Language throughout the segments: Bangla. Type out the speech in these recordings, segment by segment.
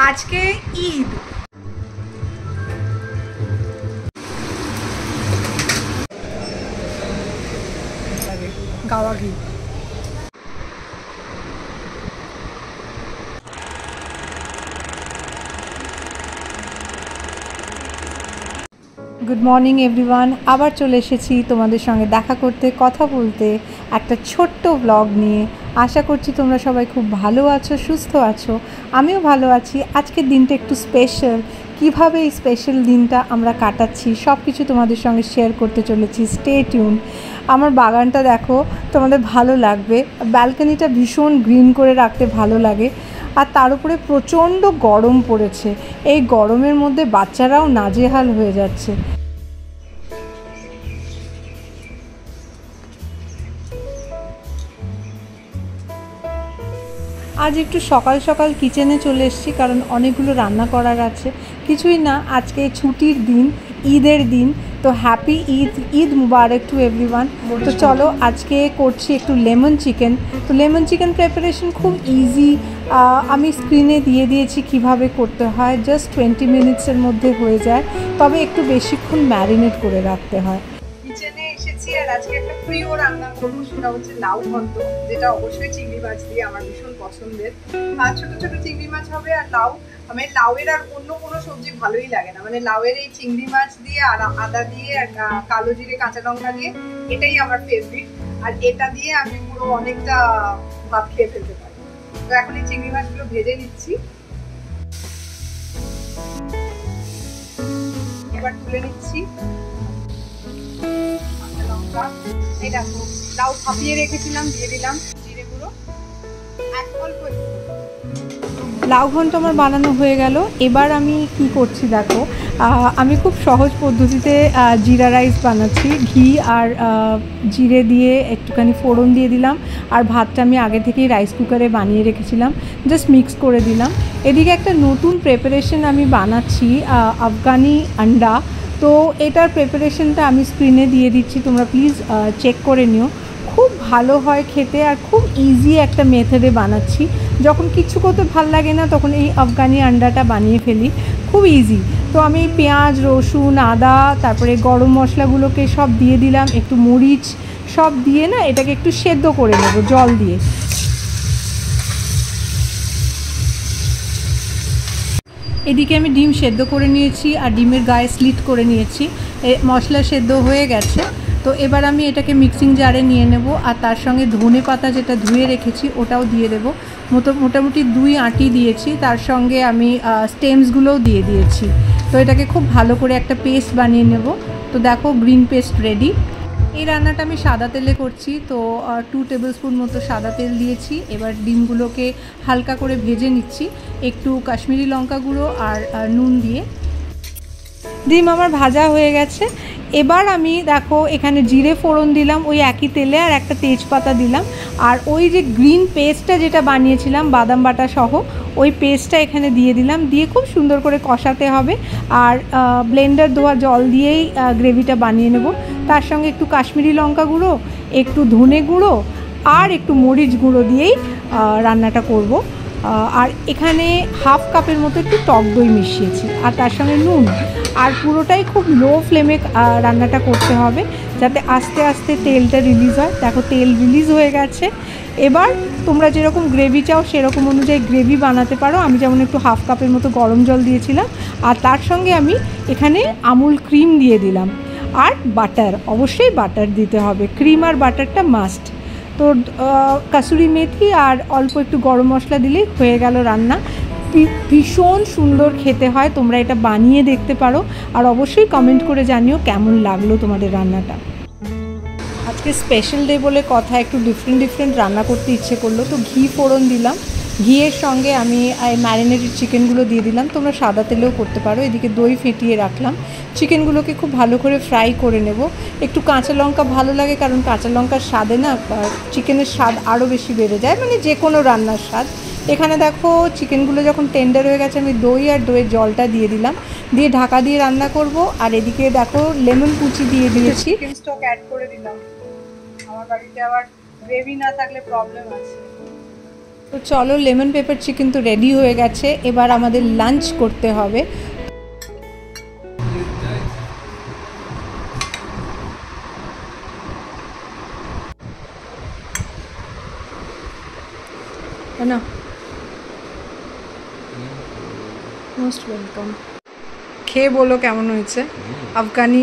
আজকে ঈদ, গাওয়া ঘি। গুড মর্নিং এভরিওয়ান, আবার চলে এসেছি তোমাদের সঙ্গে দেখা করতে, কথা বলতে, একটা ছোট্ট ব্লগ নিয়ে। আশা করছি তোমরা সবাই খুব ভালো আছো, সুস্থ আছো, আমিও ভালো আছি। আজকের দিনটা একটু স্পেশাল। কিভাবে এই স্পেশাল দিনটা আমরা কাটাচ্ছি সব কিছু তোমাদের সঙ্গে শেয়ার করতে চলেছি। Stay tune. আমার বাগানটা দেখো, তোমাদের ভালো লাগবে। ব্যালকনিটা ভীষণ গ্রিন করে রাখতে ভালো লাগে। আর তার উপরে প্রচণ্ড গরম পড়েছে। এই গরমের মধ্যে বাচ্চারাও নাজেহাল হয়ে যাচ্ছে। আজ একটু সকাল সকাল কিচেনে চলে এসেছি, কারণ অনেকগুলো রান্না করার আছে। কিছুই না, আজকে ছুটির দিন, ঈদের দিন। তো happy Eid, Eid Mubarak to everyone. তো চলো, আজকে করছি একটু লেমন চিকেন। তো লেমন চিকেন প্রিপারেশন খুব ইজি। আমি স্ক্রিনে দিয়ে দিয়েছি কিভাবে করতে হয়। জাস্ট 20 মিনিটসের মধ্যে হয়ে যায়, তবে একটু বেশিক্ষণ ম্যারিনেট করে রাখতে হয়। কিচেনে এসেছি আর আজকে একটা প্রিয় রান্না করবো, সেটা হচ্ছে লাউ ঘন্ট, যেটা অবশ্যই চিংড়ি মাছ দিয়ে, আমার ভীষণ পছন্দের। আর ছোট ছোট চিংড়ি মাছ হবে আর লাউ। আমি লাউয়ের আর অন্য কোনো সবজি ভালোই লাগে না, মানে লাউয়ের এই চিংড়ি মাছ দিয়ে আর আদা দিয়ে আর কালো জিরে কাঁচা লঙ্কা দিয়ে, এটাই আমার ফেভারিট। আর এটা দিয়ে আমি পুরো অনেকটা ভাত খেয়ে ফেলতে পারি। তো এখন এই চিংড়ি মাছগুলো ভেজে নিচ্ছি, এবার তুলে নিচ্ছি। এই দেখো, লাউ ভাপিয়ে রেখেছিলাম, দিয়ে দিলাম জিরে গুঁড়ো, অল্প একটু। লাউ ঘন্ট আমার বানানো হয়ে গেল। এবার আমি কি করছি দেখো, আমি খুব সহজ পদ্ধতিতে জিরা রাইস বানাচ্ছি। ঘি আর জিরে দিয়ে একটুখানি ফোড়ন দিয়ে দিলাম, আর ভাতটা আমি আগে থেকেই রাইস কুকারে বানিয়ে রেখেছিলাম, জাস্ট মিক্স করে দিলাম। এদিকে একটা নতুন প্রিপারেশন আমি বানাচ্ছি, আফগানি আন্ডা। তো এটার প্রিপারেশনটা আমি স্ক্রিনে দিয়ে দিচ্ছি, তোমরা প্লিজ চেক করে নিও। খুব ভালো হয় খেতে, আর খুব ইজি একটা মেথডে বানাচ্ছি। যখন কিছু করতে ভাল লাগে না, তখন এই আফগানি আন্ডাটা বানিয়ে ফেলি, খুব ইজি। তো আমি পেঁয়াজ, রসুন, আদা, তারপরে গরম মশলাগুলোকে সব দিয়ে দিলাম, একটু মরিচ সব দিয়ে না এটাকে একটু সেদ্ধ করে নেব জল দিয়ে। এদিকে আমি ডিম সেদ্ধ করে নিয়েছি, আর ডিমের গায়ে স্লিট করে নিয়েছি। মশলা সেদ্ধ হয়ে গেছে। তো এবার আমি এটাকে মিক্সিং জারে নিয়ে নেব, আর তার সঙ্গে ধনে পাতা যেটা ধুয়ে রেখেছি ওটাও দিয়ে দেবো। মোটামুটি 2 আঁটি দিয়েছি, তার সঙ্গে আমি স্টেমসগুলোও দিয়ে দিয়েছি। তো এটাকে খুব ভালো করে একটা পেস্ট বানিয়ে নেব। তো দেখো, গ্রিন পেস্ট রেডি। এই রান্নাটা আমি সাদা তেলে করছি, তো 2 টেবিল স্পুন মতো সাদা তেল দিয়েছি। এবার ডিমগুলোকে হালকা করে ভেজে নিচ্ছি, একটু কাশ্মীরি লঙ্কা গুঁড়ো আর নুন দিয়ে। ডিম আমার ভাজা হয়ে গেছে। এবার আমি দেখো এখানে জিরে ফোড়ন দিলাম ওই একই তেলে, আর একটা তেজপাতা দিলাম। আর ওই যে গ্রিন পেস্টটা যেটা বানিয়েছিলাম বাদাম বাটা সহ, ওই পেস্টটা এখানে দিয়ে দিলাম, দিয়ে খুব সুন্দর করে কষাতে হবে। আর ব্লেন্ডার ধোয়া জল দিয়েই গ্রেভিটা বানিয়ে নেব। তার সঙ্গে একটু কাশ্মীরি লঙ্কা গুঁড়ো, একটু ধনে গুঁড়ো আর একটু মরিচ গুঁড়ো দিয়েই রান্নাটা করব। আর এখানে হাফ কাপের মতো একটু টক দই মিশিয়েছি, আর তার সঙ্গে নুন। আর পুরোটাই খুব লো ফ্লেমে রান্নাটা করতে হবে, যাতে আস্তে আস্তে তেলটা রিলিজ হয়। দেখো, তেল রিলিজ হয়ে গেছে। এবার তোমরা যেরকম গ্রেভি চাও সেরকম অনুযায়ী গ্রেভি বানাতে পারো। আমি যেমন একটু হাফ কাপের মতো গরম জল দিয়েছিলাম, আর তার সঙ্গে আমি এখানে আমুল ক্রিম দিয়ে দিলাম। আর বাটার, অবশ্যই বাটার দিতে হবে, ক্রিম আর বাটারটা মাস্ট। তো কাসুরি মেথি আর অল্প একটু গরম মশলা দিলেই হয়ে গেল রান্না। ভীষণ সুন্দর খেতে হয়, তোমরা এটা বানিয়ে দেখতে পারো। আর অবশ্যই কমেন্ট করে জানিও কেমন লাগলো তোমাদের রান্নাটা। আজকে স্পেশাল ডে বলে কথা, একটু ডিফারেন্ট রান্না করতে ইচ্ছে করলো, তো ঘি ফোড়ন দিলাম। ঘিয়ের সঙ্গে আমি ম্যারিনেটেড চিকেনগুলো দিয়ে দিলাম, তোমরা সাদা তেলেও করতে পারো। এদিকে দই ফেটিয়ে রাখলাম। চিকেনগুলোকে খুব ভালো করে ফ্রাই করে নেব। একটু কাঁচা লঙ্কা ভালো লাগে, কারণ কাঁচা লঙ্কার স্বাদে না চিকেনের স্বাদ আরও বেশি বেড়ে যায়, মানে যে কোনো রান্নার স্বাদ। এখানে দেখো, চিকেনগুলো যখন টেন্ডার হয়ে গেছে, আমি দই আর দইয়ের জলটা দিয়ে দিলাম, দিয়ে ঢাকা দিয়ে রান্না করব। আর এদিকে দেখো, লেমন কুচি দিয়ে দিয়েছি, চিকেন স্টক অ্যাড করে দিলাম। আমার বাড়িতে আবার গ্রেভি না থাকলে প্রবলেম আছে। তো চলো, লেমন পেপার চিকেন তো রেডি হয়ে গেছে, এবার আমাদের লাঞ্চ করতে হবে। না, মোস্ট ওয়েলকাম। খেয়ে বলো কেমন হয়েছে আফগানি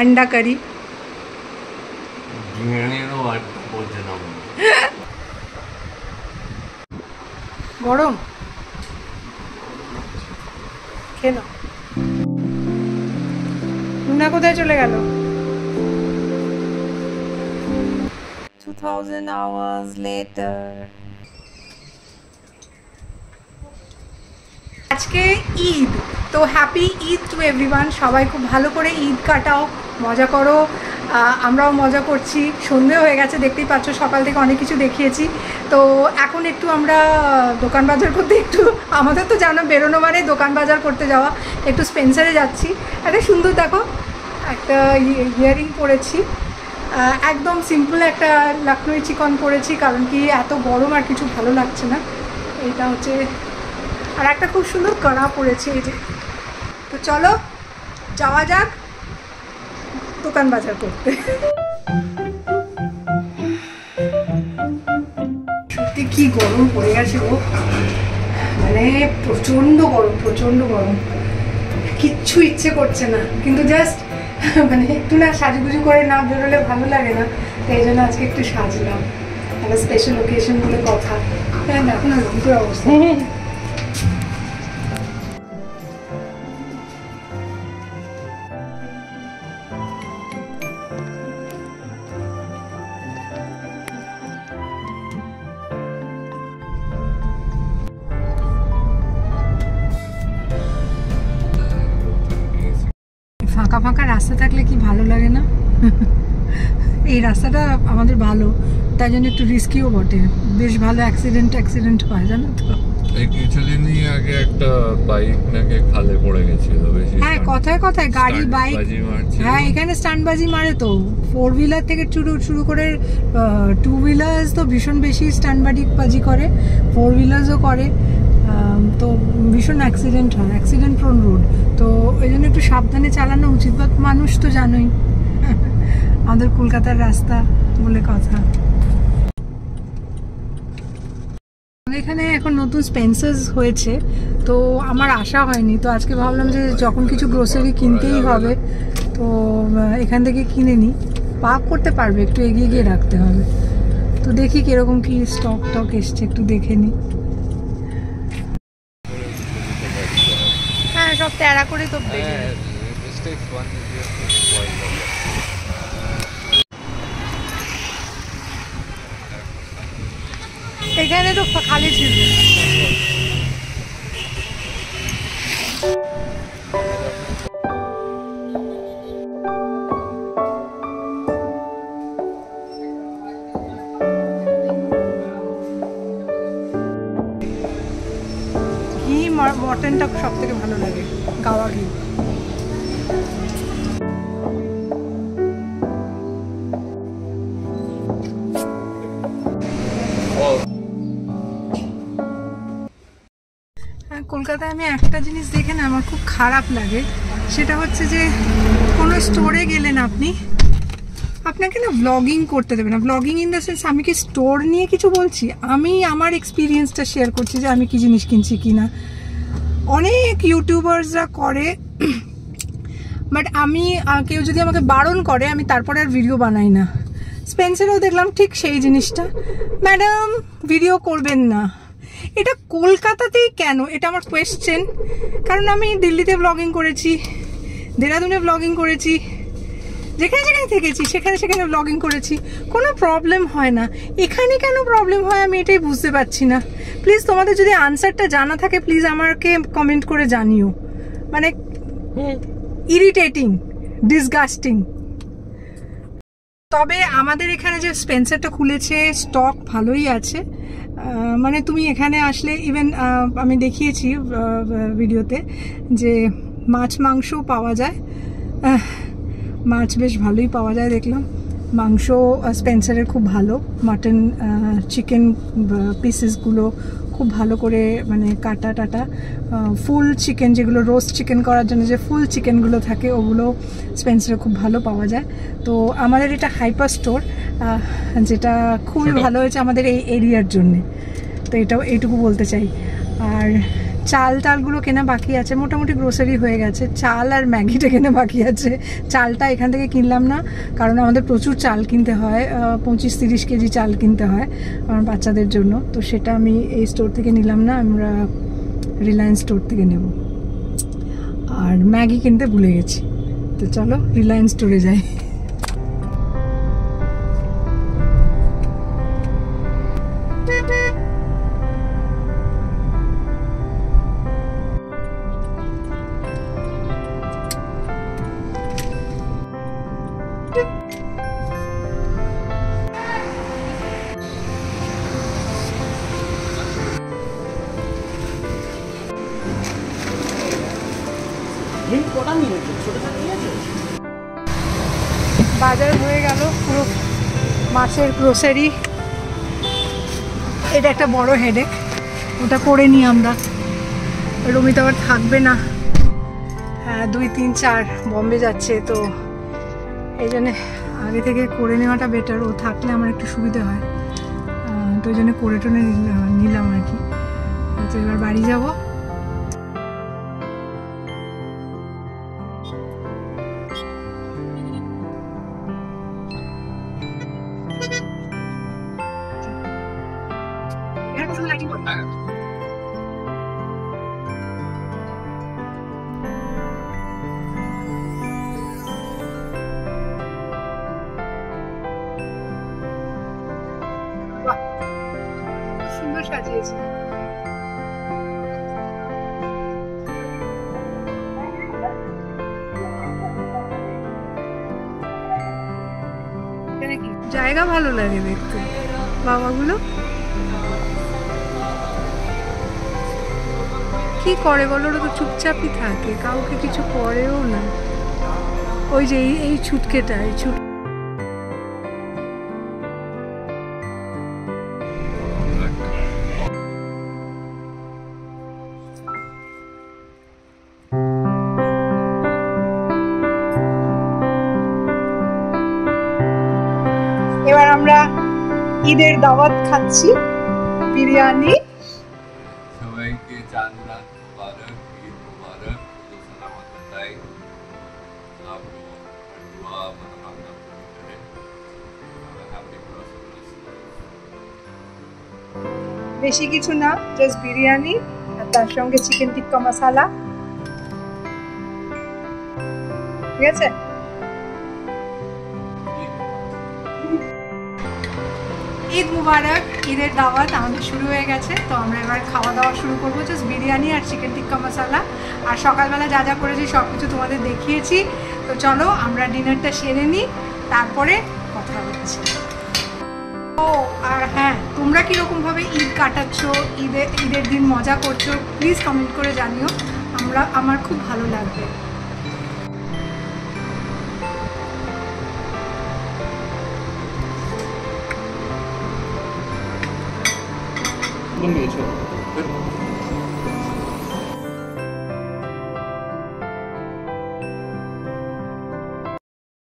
আন্ডা কারি। গরম খেয়ে নাও। রুনা কোথায় চলে গেল? 2000 hours later। আজকে ঈদ, তো হ্যাপি ঈদ টু এভরিওয়ান। সবাই খুব ভালো করে ঈদ কাটাও, মজা করো। আমরাও মজা করছি। সন্ধে হয়ে গেছে, দেখতেই পাচ্ছ, সকাল থেকে অনেক কিছু দেখিয়েছি। তো এখন একটু আমরা দোকান বাজার করতে, একটু আমাদের তো জানো বেরোনো মানে দোকান বাজার করতে যাওয়া, একটু স্পেন্সারে যাচ্ছি। একটা সুন্দর দেখো একটা ইয়ারিং পরেছি, একদম সিম্পল একটা লখনৌ চিকন পরেছি, কারণ কি এত গরম আর কিছু ভালো লাগছে না। এটা হচ্ছে, আর একটা খুব সুন্দর কড়া পরেছি এই যে। তো চলো যাওয়া যাক দোকান বাজার করতে। সত্যি কি গরম পড়ে গেছে গো, মানে প্রচণ্ড গরম, প্রচণ্ড গরম, কিচ্ছু ইচ্ছে করছে না। কিন্তু জাস্ট মানে একটু না সাজুগুজু করে না বেরোলে ভালো লাগে না, এই জন্য আজকে একটু সাজলাম। একটা স্পেশাল ওকেশন বলে কথা। হ্যাঁ, দেখো না রুমপুর অবস্থা। ফাঁকা ফাঁকা রাস্তা থাকলে কি ভালো লাগে না? এই রাস্তাটা আমাদের ভালো, তাই জন্য একটু রিস্কিও বটে, বেশ ভালো অ্যাক্সিডেন্ট হয় জানো তো। এই কিছুদিনই আগে একটা বাইক নাকি খালে পড়ে গেছিল, বেশি হ্যাঁ কথায় কথায় গাড়ি বাইক, হ্যাঁ এখানে স্টান্টবাজি মারে তো। 4 হুইলার থেকে শুরু করে 2 হুইলার্স তো ভীষণ বেশি স্টান্টবাজি করে, 4 হুইলার্সও করে। তো ভীষণ অ্যাক্সিডেন্ট হয়, অ্যাক্সিডেন্ট প্রোন রোড, তো ওই জন্য একটু সাবধানে চালানো উচিত। বাট মানুষ তো জানোই আমাদের কলকাতার রাস্তা বলে কথা। এখানে এখন নতুন স্পেন্সার্স হয়েছে, তো আমার আশা হয়নি, তো আজকে ভাবলাম যে যখন কিছু গ্রোসারি কিনতেই হবে তো এখান থেকে কিনে নিই। পার্ক করতে পারবে, একটু এগিয়ে গিয়ে রাখতে হবে। তো দেখি কিরকম কি স্টক এসছে, একটু দেখে নিই। হ্যাঁ, সব তেরা করে তো এখানে তো খালি ছিল। ঘি মটনটা সব থেকে ভালো লাগে, গাওয়া ঘি। কলকাতায় আমি একটা জিনিস দেখে না আমার খুব খারাপ লাগে, সেটা হচ্ছে যে কোনো স্টোরে গেলেন আপনাকে না ব্লগিং করতে দেবে না। ব্লগিং ইন দ্য সেন্স, আমি কি স্টোর নিয়ে কিছু বলছি, আমি আমার এক্সপিরিয়েন্সটা শেয়ার করছি যে আমি কি জিনিস কিনছি কিনা। অনেক ইউটিউবার্সরা করে, বাট আমি, কেউ যদি আমাকে বারণ করে আমি তারপরে আর ভিডিও বানাই না। স্পেন্সারেও দেখলাম ঠিক সেই জিনিসটা, ম্যাডাম ভিডিও করবেন না। এটা কলকাতাতেই কেন, এটা আমার কোয়েশ্চেন। কারণ আমি দিল্লিতে ব্লগিং করেছি, দেরাদুনে ব্লগিং করেছি, যেখানে থেকেছি সেখানে ব্লগিং করেছি, কোনো প্রবলেম হয় না। এখানে কেন প্রবলেম হয় আমি এটাই বুঝতে পারছি না। প্লিজ তোমাদের যদি আনসারটা জানা থাকে প্লিজ আমাকে কমেন্ট করে জানিও। মানে ইরিটেটিং, ডিসগাস্টিং। তবে আমাদের এখানে যে স্পেন্সারটা খুলেছে স্টক ভালোই আছে। মানে তুমি এখানে আসলে ইভেন আমি দেখিয়েছি ভিডিওতে যে মাছ মাংসও পাওয়া যায়, মাছ বেশ ভালোই পাওয়া যায় দেখলাম। মাংস স্পেন্সারের খুব ভালো, মাটন চিকেন পিসেসগুলো খুব ভালো করে মানে কাটা টাটা, ফুল চিকেন যেগুলো রোস্ট চিকেন করার জন্য যে ফুল চিকেনগুলো থাকে ওগুলো স্পেন্সারে খুব ভালো পাওয়া যায়। তো আমাদের এটা হাইপার স্টোর, যেটা খুবই ভালো হয়েছে আমাদের এই এরিয়ার জন্যে। তো এটাও এইটুকু বলতে চাই। আর চালগুলো কেনা বাকি আছে, মোটামুটি গ্রোসারি হয়ে গেছে। চাল আর ম্যাগিটা কেনা বাকি আছে। চালটা এখান থেকে কিনলাম না, কারণ আমাদের প্রচুর চাল কিনতে হয়, 25-30 কেজি চাল কিনতে হয় আমার বাচ্চাদের জন্য। তো সেটা আমি এই স্টোর থেকে নিলাম না, আমরা রিলায়েন্স স্টোর থেকে নেব। আর ম্যাগি কিনতে ভুলে গেছি, তো চলো রিলায়েন্স স্টোরে যাই। বাজার হয়ে গেল, পুরো মাছের গ্রোসারি। এটা একটা বড় হেডেক, ওটা করে নিই আমরা। রমিত আবার থাকবে না, হ্যাঁ 2-3-4 বম্বে যাচ্ছে, তো এই জন্যে আগে থেকে করে নেওয়াটা বেটার। ও থাকলে আমার একটু সুবিধা হয়, তো ওই জন্য করে টোনে নিলাম আর কি। তো এবার বাড়ি যাবো। সুন্দর সাজিয়েছে। জায়গা ভালো লাগে দেখতে, বাবাগুলো কি করে বলো, ওরা তো চুপচাপই থাকে, কাউকে কিছু করেও না। ওই যে এই ছুটকেটা, এই ছুট এবার আমরা ঈদের দাওয়াত খাচ্ছি, বিরিয়ানি। সবাইকে চাঁদ রাত মুবারক, ঈদ মুবারক, সালামত তাই आपको दुआ मनोकामना पूरी करे। Happy prosperous. বেশি কিছু না, জাস্ট বিরিয়ানি আর তার সঙ্গে চিকেন টিক্কা মশলা, ঠিক আছে। ঈদ মুবারক, ঈদের দাওয়াত আমাদের শুরু হয়ে গেছে। তো আমরা এবার খাওয়া দাওয়া শুরু করবো, জাস্ট বিরিয়ানি আর চিকেন টিক্কা মশলা। আর সকালবেলা যা যা করেছি সব কিছু তোমাদের দেখিয়েছি। তো চলো আমরা ডিনারটা সেরে নিই, তারপরে কথা হচ্ছে। ও আর হ্যাঁ, তোমরা কীরকমভাবে ঈদ কাটাচ্ছ, ঈদের দিন মজা করছো, প্লিজ কমেন্ট করে জানিও, আমার খুব ভালো লাগবে। বন্ধ হয়েছে।